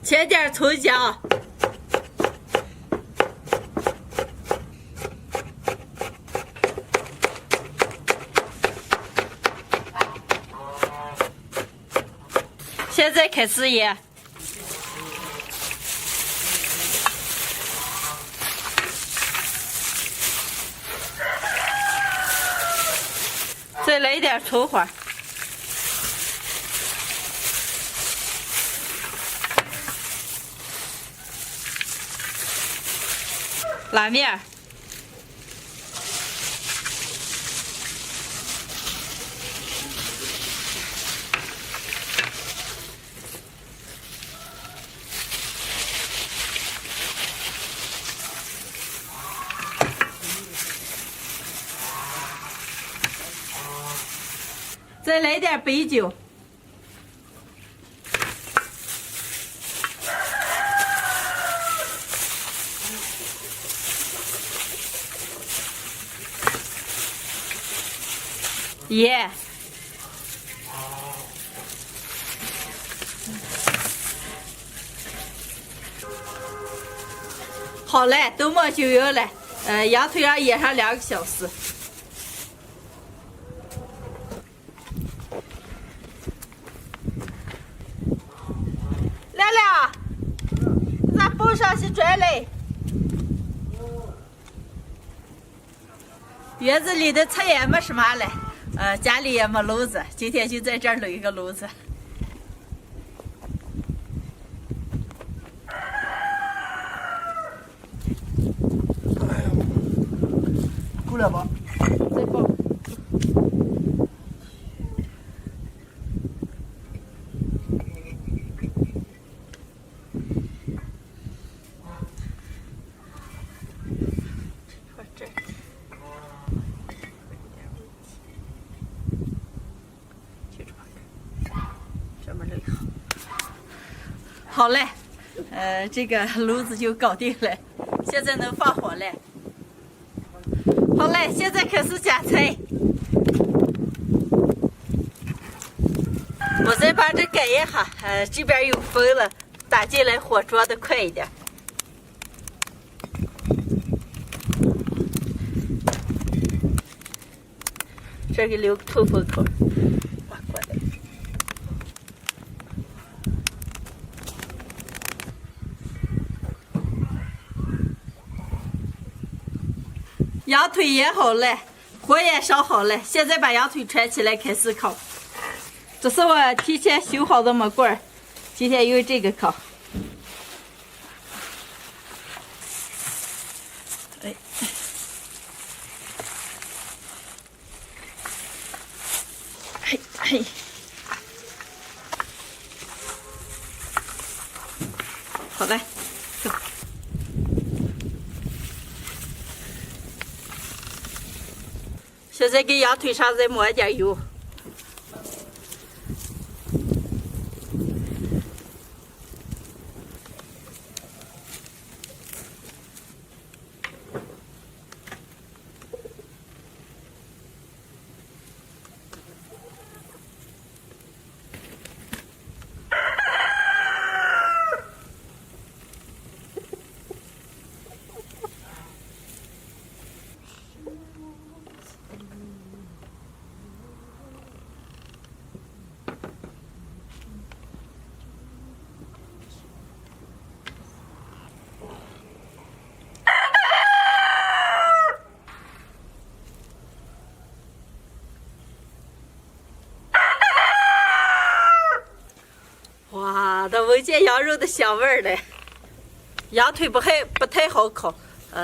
切点葱姜，现在开始腌。再来一点葱花，拉面，再来点白酒，盐，好嘞，豆沫就有了。羊腿要腌上2个小时。亮亮，咱补上去转来。院子里的菜也没什么了，家里也没炉子，今天就在这儿弄一个炉子。哎呀，够了吧？再包。好嘞，这个炉子就搞定了，现在能放火了。好嘞，现在开始夹菜。我再把这改一下，这边有风了，打进来火抓的快一点。这给留个透风口，挖过来。羊腿腌好了，火也烧好了，现在把羊腿穿起来开始烤。这是我提前修好的木棍，今天用这个烤。哎，嘿嘿，好嘞，走。现在给羊腿上再抹一点油。都闻见羊肉的香味儿了。羊腿不太好烤，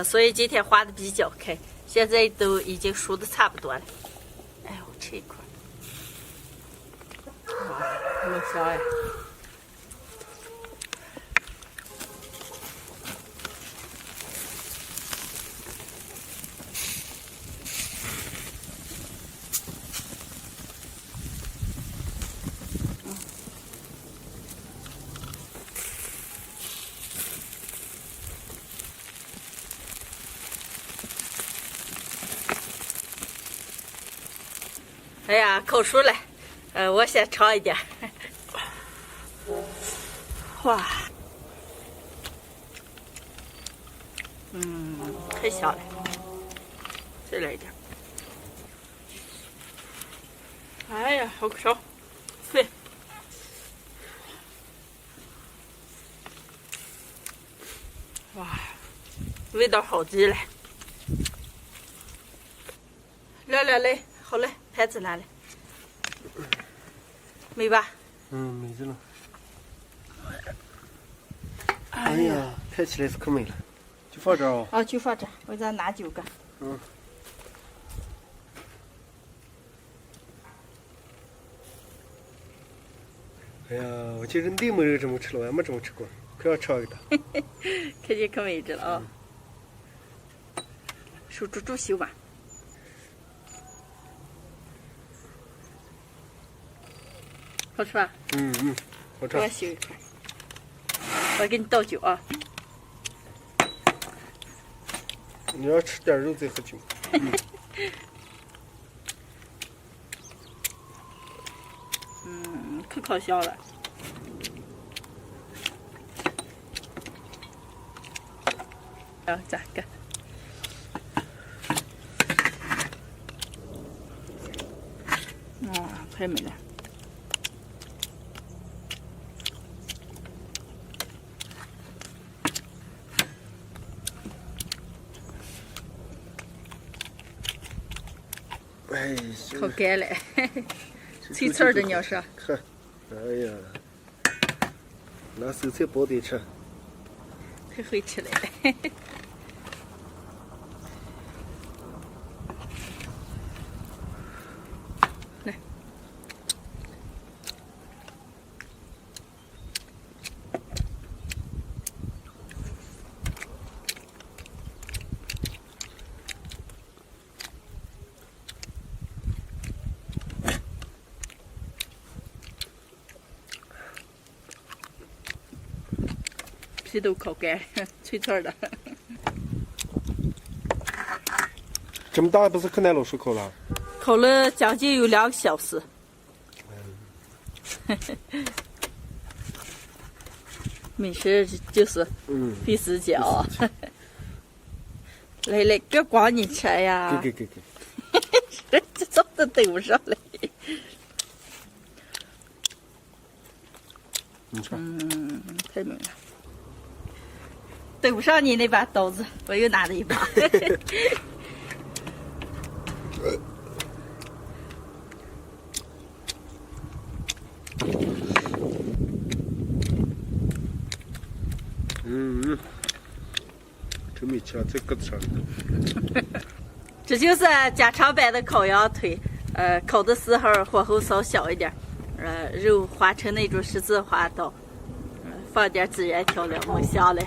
所以今天划的比较开。现在都已经熟的差不多了。哎呦，这一块，哇，好香呀！哎呀，烤熟了，我先尝一点。哇，太香了，再来一点。哎呀，好香，对。哇，味道好极了。来，好嘞，盘子拿来。没吧？没着呢。哎呀，看起来是可美了，就放这儿哦。就放这，我再拿9个。哎呀，我记得内蒙人这么吃了，我还没这么吃过，可要尝一个。看见可美着了啊！手煮修吧。好吃吧？好吃。我修一块，我给你倒酒啊。你要吃点肉再喝酒。可烤香了。咋个？太美了。哎，烤干了，脆脆的，你要说。看，哎呀，拿手菜包着吃。太会吃了。来，皮都烤干，脆脆的。这么大不是可难了，漱口了？烤了将近有2个小时。美食就是费时间啊。来，别光你吃呀。给。这怎么都对不上来？你吃。太美了。对不上你那把刀子，我又拿了一把。真没吃，在鸽子上。这就是家常版的烤羊腿，烤的时候火候稍小一点，肉划成那种十字花刀，放点孜然调料，弄香了。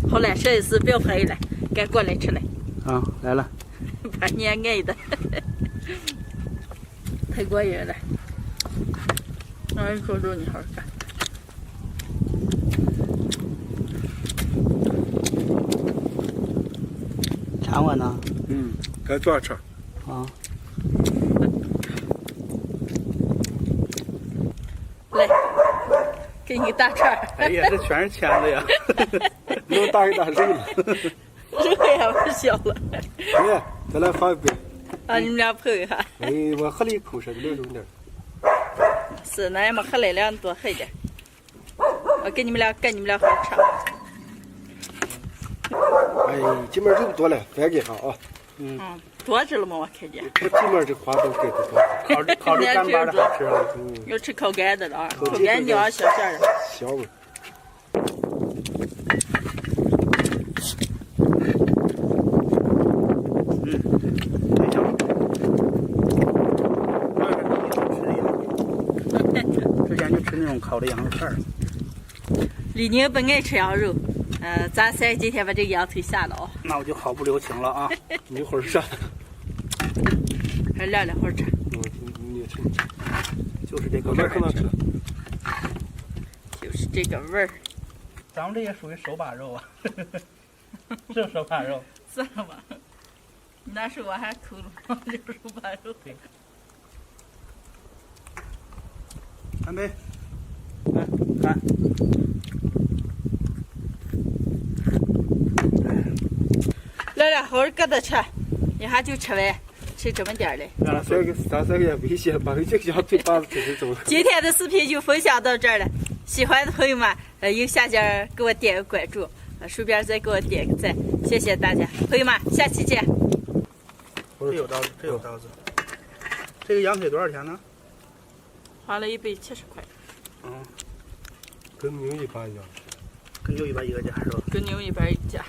好了，摄影师不要拍了，该过来吃了。来了。把你爱的，太过瘾了。一口肉你好好看。馋我呢？该多少吃？来，给你大串。哎呀，这全是签子呀！又大一大肉了。肉也不小了。来，再来放一杯。你们俩碰一下。我喝了一口，说的流点。是，那也没喝来了，你多喝一点。我跟你们俩好吃。这面肉多了，翻给他啊。多着了吗？我看见。这地面这花都盖得多。烤着干巴的好吃啊。要吃烤干的了啊，烤干你要小馅的。香味。之前就吃那种烤的羊肉片儿。李宁不爱吃羊肉，咱仨今天把这个羊腿下了啊。那我就毫不留情了啊！你一会儿涮。还晾会儿吃。你吃。就是这个味儿。就是这个味儿。咱们这也属于手把肉啊，是手把肉。算了吧，你那手我还抠了，就是手把肉。对。干杯！看。来，好好搁着吃，一下就吃完，吃这么点儿的。上3个月危险，把这个小腿把子推成这么。今天的视频就分享到这儿了，喜欢的朋友们，右下角给我点个关注，顺便再给我点个赞，谢谢大家，朋友们，下期见。这有刀子，这有刀子。这个羊腿多少钱呢？花了170块。嗯，跟牛一般一样。跟牛一般一个价是吧？跟牛一般一价。